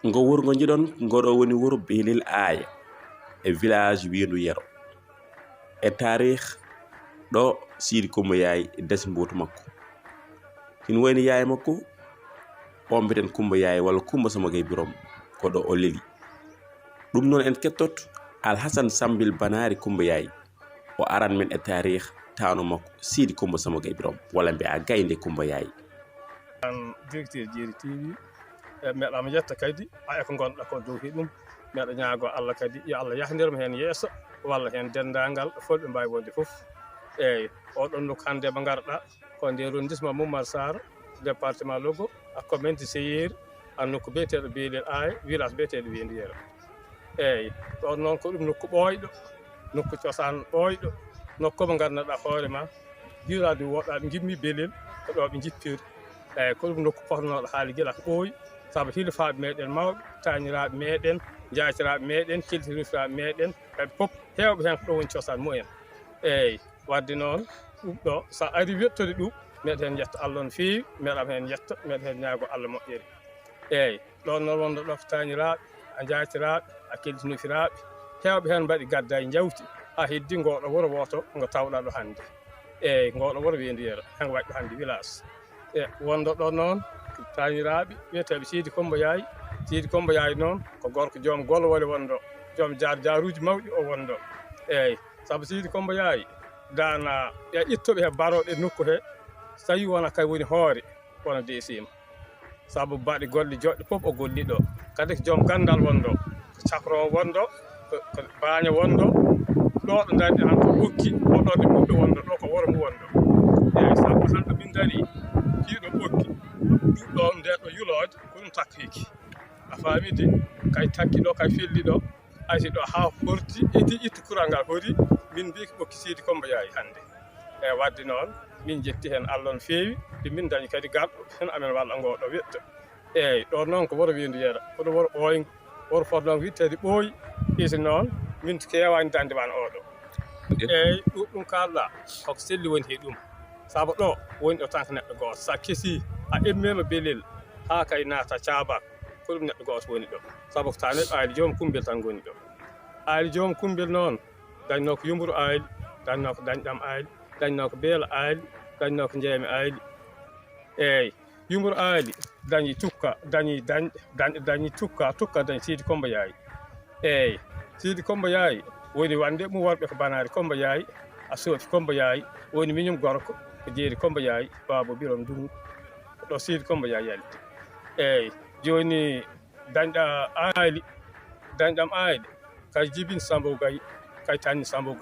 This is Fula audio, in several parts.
ngo wuro ngo jiɗon ngoɗo woni wuro Belel Aya e village windu Yero e tarikh ɗo Sidi Coumba Yaye dasi mbotu makko hin woni yaye makko o mbiten Coumba Yaye walla Coumba Sama Gaye Birom ko ɗo o leli ɗum noon en kettot Alhassane Sambil Banari Coumba Yaye o aran men e tarikh tano makko Sidi Coumba Sama Gaye Birom walla mbiya Gaynde Coumba Yaye directeur Jeeri TV meeɗama yetta kadi eko gonɗa ko dow hiɗum meeɗa ñaago Allah kadi yo Allah yahdirma hen yeeso walla hen dendagal folɓe mbawi wonde foof eyyi oɗon nokku hande mo garɗa ko nde arrondissement Moumar Sarr département Logo a commune de Seyeri a nokku biyeteɗo Belel Aya village biyeteɗo Wendu Yero eyyi ɗon noon ko ɗum nokku ɓooyɗo nokku cosaan ɓooyɗo nokku mo gandanɗa hoorema hiiraɗe woɗɗaɓe gimmi Belel ko ɗo ɓe jippiri eyyi ko ɗum nokku potnoɗo haali guila ko ɓooyi saabu hilifaɓe meɗen mawɓe tañiraɓe meɗen jaytiraɓe meɗen keltirifiraɓe meɗen ɓe fof hewɓe hen ko ɗo woni cosaan mumen eyyi wadde noon ɗum ɗo sa ari wettude ɗum meɗen hen yetta Allah no fewi meɗam hen yetta meɗen hen ñaago Allah moƴƴere eyyi ɗon noon wonɗo ɗo ko tañiraɓe a jaytiraɓe a keltinofiraɓe hewɓe hen mbaɗi gaddaji jawti ha heddi ngoɗo wuuro woto ngo tawɗa ɗo hande eyyi ngoɗo wuuro Wendu Yero hen waɗi ɗo hande village e wonɗo ɗo noon tañiraɓe wiyeteɓe Sidi Coumba Yaye Sidi Coumba Yaye noon ko gorko joom golwole wonɗo joom jaruji mawɗi o wonɗo eyyi saabu Sidi Coumba Yaye dana e ittoɓe he baroɗe nokku he so tawi wona kay woni hoore wona desima saabu baɗe golle joɗɗe foof o golli ɗo kadi ko joom gandal wonɗo ko cakro wonɗo ko baña wonɗo ɗo ɗo dañɗe han ko ɓokki oɗorde ɓuɗɗo wonɗo ɗo ko wuro mu wonɗo eyyi saabu hande min daari hiiɗo ɓokki ɗum ɗo nden ɗo yulode ko ɗum takka hiki a faamide kay takki ɗo kay felli ɗo aysi ɗo ha horti idi ittu courant ngal hori min mbi ko ɓokki Sidi Coumba Yaye hande eyyi wadde noon min jetti hen Allah no fewi ɗe min dañi kadi garɗo hen amen walla ngoɗo wetto eyyi ɗon noon ko wuuro Wendu Yero koɗo wuuro ɓooyngo wuuro fotnongo wittede ɓooyi isi noon min kewani dande wan oɗo eyyi ɗum kalɗa koko selli woni he ɗum saabu ɗo woni ɗo tan ko neɗɗo goto sa keesi a emmema Belel ha kay naata Thiabak ko ɗum neɗɗo goto woni ɗo saabu ko ta neɗɗo aali joom Kumbel tan goni ɗo aali joom Kumbel noon dañno ko Yumburu aali dañno ko Dañɗam aali dañno ko Beelo aali dañno ko Jeeme aali eyyi Yumburu aali dañi tukka dañi tukka dañi Sidi Coumba Yaye eyyi Sidi Coumba Yaye woni wande mu worɓe ko Banari Coumba Yaye a Sofi Coumba Yaye woni miñum gorko ko Jeeri Coumba Yaye Baba Birom Ndungu ɗo Sidi Coumba Yaye yalti eyyi joni dañɗam aali kay jibin Sambo Gaye kay tanni Sambo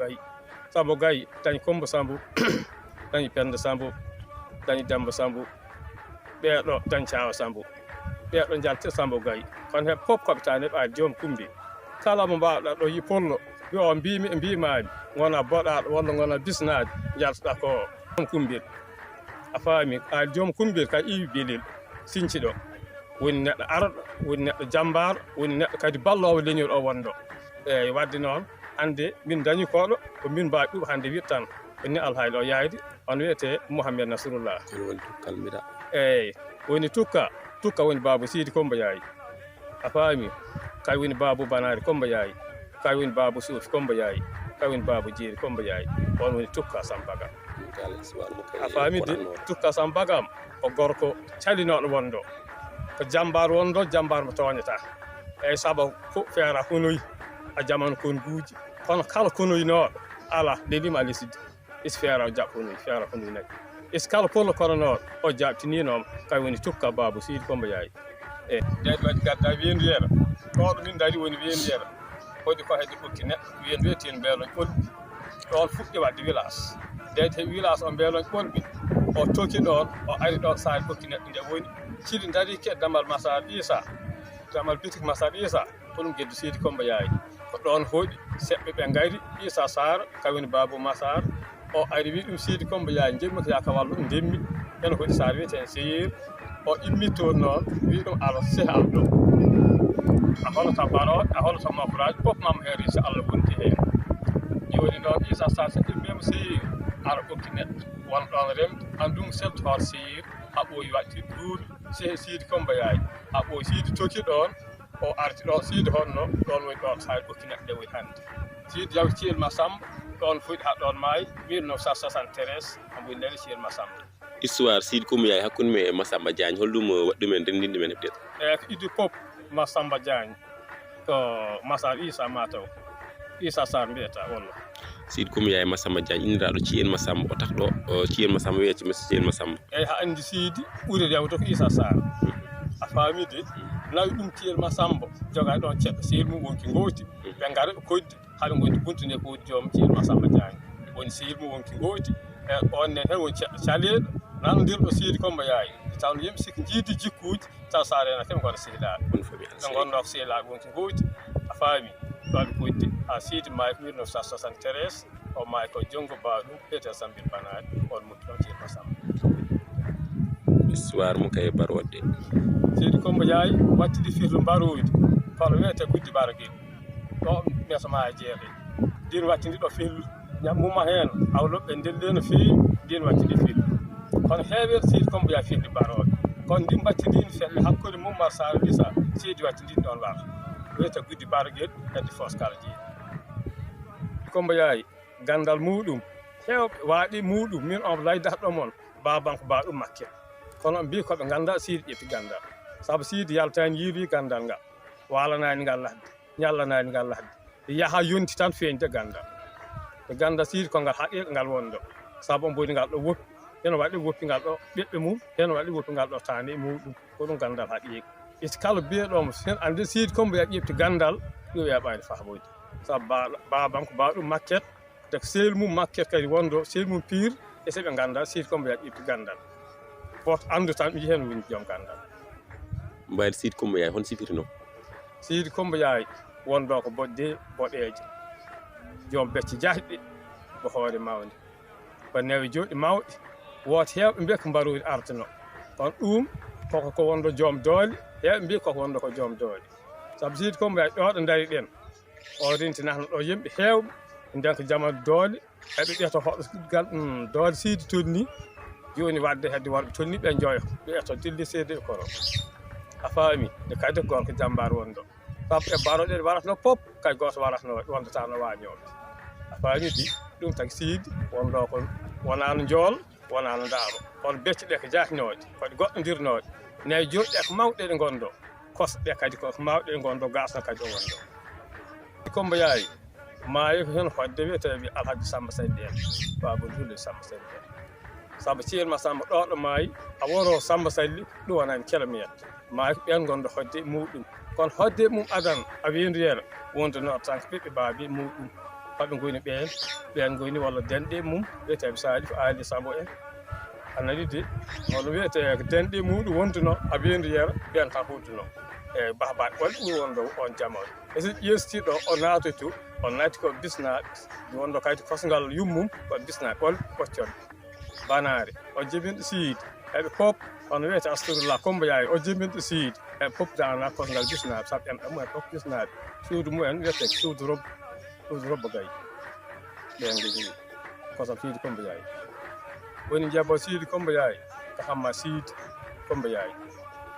Gaye dañi Coumba Sambo dañi Penda Sambo dañi Demba Sambo ɓeeɗo dañi Thiawa Sambo ɓeeɗo jaltir Sambo Gaye kono heɓe fof koɓe taneɓe aali joom Kumbi kala mo mbawɗa ɗo yi pollo yo mbimi e mbimami gona boɗaɗo walla gona bisnade jaltoɗa ko joom Kumbel a faami aali joom Kumbel kay iwi Belel Sinthi ɗo woni neɗɗo arɗo woni neɗɗo jambar woni neɗɗo kadi ballowo leñol o wonɗo eyyi wadde noon hande min dañi koɗo ko min mbawi ɗum hande wirtan ni alhaylo o yayde on wiyete Mouhamed Nasrullah eyyi woni tukka woni Babou Sidi Coumba Yaye a faami kay woni Babou Banari Coumba Yaye kay woni Babou Sofi Coumba Yaye kay woni Babou Jeeri Coumba Yaye on woni tukka Sambagam a faamide tukka Sambagam ko gorko calinoɗo wonɗo ko jambar wonɗo jambar mo toñata eyyi saabu ko feera honoyi a jamanu konguji kono kala konoynoɗo ala lelima a lesidi isi feera o jaɓ honoyi feera honoyi nayi isi kala polo koronoɗo o jaɓtininoma kay woni tukka Babou Sidi Coumba Yaye eyyi ɗeɗi waɗi gadda Wendu Yero ɗoɗo min daari woni Wendu Yero hoɗi ko hedde ɓokki neɗɗo Wendu wiyete Mbeeloñ ɓolɓi ɗon fuɗɗi wadde village deyde he village o Mbeeloñ ɓolɓi o tokki ɗon o ari ɗon saari ɓokki neɗɗo nde woni siɗi daari ke Damal Massar Issa Damal bitik Massar Issa ko ɗum geddu Sidi Coumba Yaye ko ɗon hooɗi seɓɓe ɓe gari Issa Sarr kay woni Babou Massar o ari wi ɗum Sidi Coumba Yaye jemmi ko yaka wallu ɗum ndemmi ene hoɗi Sarr wiyete hen Seyeri o immi toon noon wi ɗum ala sehal ɗo a holata baroɗe a holata mofraji fof mamo heeri so Allah wonti hen joni noon Issa Sarr so immima Seyeri ara ɓokki neɗɗo won ɗon remde andum selto hoore Seyeri ha ɓooyi waɗti duuɗi Sidi Coumba Yaye ha ɓooyi Sidi tokki ɗon o arti ɗo siidi honno ɗon woni ɗon haa ɓokki neɗɗo woni hannde siidi yawti Thiel Massamba ɗon fuɗi haa ɗon maayi 1973 omo woni nene Thiel Massamba histoire Sidi Coumba Yaye hakkunde men e Massamba Diagne holɗum waɗi ɗumen renndinde men heɓde eyi ko idi fof Massamba Diagne ko Massar Issa Mataw Issa Sarr mbiyata wonno Sidi Coumba Yaye Massamba Diagne inniraaɗo Thiel Massamba o tak ɗo Thiel Massamba wiyete monsieur Thiel Massamba eyi haa anndi siidi ɓuri rewde ko Issa Sarr a faami de nawi ɗum Thiel Massamba jogaa ɗon ceɗɗo sehil mum wonki ngooti ɓe ngara ɓe koddi haɓe gondi buntune ko woni joom Thiel Massamba Diagne woni sehil mum wonki ngooti e on nen hen woni ceɗɗo caleeɗo nanondirɗo Sidi Coumba Yaye taw no yimɓe sikki jiidi jikkuuji taw sa rena kene gona sehilaaɓe ɓe gonno ko sehilaaɓe wonki ngooti a faami ɗon ɓe koddi ha Sidi maayi ko 1973 o maayi ko jonngo baa ɗum wiyete Sambir Banaɗi on mutti ɗon Thiel Massamba histoire mo kay barode Sidi Coumba Yaye wattidi firlu mbarodi kono wiyete guddi barguel ɗo ɓeeto ma jeeɗe ndin wattidi ɗo firlu ñammuma heen awloɓe ndelle no feewi ndin wattidi firlu kono heewere Sidi Coumba Yaye firli baroɗe kono ndin wattidini felle hakkude Moumar Sall Lissa Sidi wattidini ɗon warta wiyete guddi barguel hedde fos kala jeeɗi Coumba Yaye gandal muɗum hewɓe waaɗi muɗum min on laydatɗo mon babanko ba ɗum makke kono mbi koɓe ganda Sidi ƴetti gandal saabu Sidi yaltani yiiri gandal ngal walanani ngal ladde ñallanani ngal ladde yaha yonti tan feeñde gandal e ganda Sidi ko ngal haqiqa ngal wonɗo saabu on boni ngal ɗo woppi heno waɗi woppi ngal ɗo ɓiɓɓe mum heno waɗi woppi ngal ɗo tani muɗum ko ɗum gandal haqiqa iti kala biyeɗomo sen ande Sidi Coumba Yaye ƴefti gandal yo yaɓani famoyde saabu babanko ba ɗum makket te ko sehil mum makket kadi wondo sehil mum pire e seɓe ganda Sidi Coumba Yaye ƴefti gandal woto andu tan ɓi hen woni joom gandal mbayde Sidi Coumba Yaye hon sifirino Sidi Coumba Yaye wonɗo ko boɗɗe boɗeje joom becce jahɗe ko hoore mawde ko newe joɗɗi mawɗe woto hewɓe mbiya ko mbarori ardeno kono ɗum koko wonɗo joom doole hewɓe mbi koko wonɗo ko joom doole saabu Sidi Coumba Yaye ɗo ɗo dari ɗen o rintinatno ɗo yimɓe hewɓe nden ko jamanu doole eɓe ƴeeto hoɗogal doole Sidi tolni joni wadde hedde worɓe tolni ɓe jooyo ɓe ƴeeto dilli seede e koro a faami nde kadi gorko jambar wonɗo saabu e baroɗe ɗe waratno pop kay goto waratno wondata no wañoɓe a faami di ɗum tagi Sidi wonɗo ko wonano jool wonano ndaaro kono becce ɗe ko jahnoɗe koɗe goɗɗodirnoɗe nayi joɗɗe ko mawɗe ɗe gonɗo kosɗe kadi koko mawɗe ɗe gonɗo gasno kadi o wonɗo Coumba Yaye maayi ko hen hodde wiyeteɓe Alhaji Samba Sall en babol julle Samba Sall en saabu Thiel Massamba ɗo ɗo maayi a woro Samba Salli ɗum wonani kilométre maayi ko ɓen gonɗo hodde muɗum kono hodde mum adan a winduyere wonduno tan ko ɓiɓɓe baabi muɗum hoɓe goni ɓen goni walla denɗe mum wiyeteɓe Salif Ali Sambo en anani de hono wiyete ko denɗe muɗum wonduno a winduyere ɓen tan hudduno e babaɗe ɓolɗe ɗum wonɗo on jamanu e so ƴeestiɗo o naatoy to o naati ko bisnaɓe wonɗo kadi kosgal yummum ko bisnaɓe ɓolɗe ɓoccoɗe Banare o jibinɗo Sidi eɓe pop hono wiyete astourillah Coumba Yaye o jibinɗo Sidi eɓe pop dana kosgal bisnaɓe saabu en ɗamumen fof bisnaɓe suudu mumen wiyete suudu robbo gayi ɓen goni kosam Sidi Coumba Yaye woni jebbo Sidi Coumba Yaye ko Hamma Sidi Coumba Yaye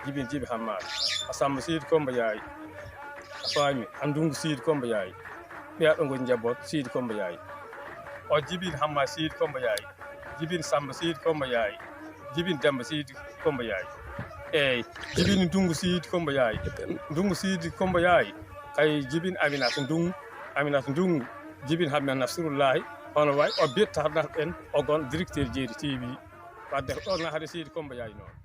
jibin jibi Hammade a Samba Sidi Coumba Yaye a faami andungu Sidi Coumba Yaye ɓeɗo goni jebbo Sidi Coumba Yaye o jibin Hamma Sidi Coumba Yaye jibin Samba Sidi Coumba Yaye jibin Demba Sidi Coumba Yaye eyyi jibin Ndungu Sidi Coumba Yaye Ndungu Sidi Coumba Yaye kay jibin Aminata Ndungu jibin Hammet Nasrullahi hono way o bittarnat en o gon directeur jeeri TV wadde ko ɗon nahade Sidi Coumba Yaye noon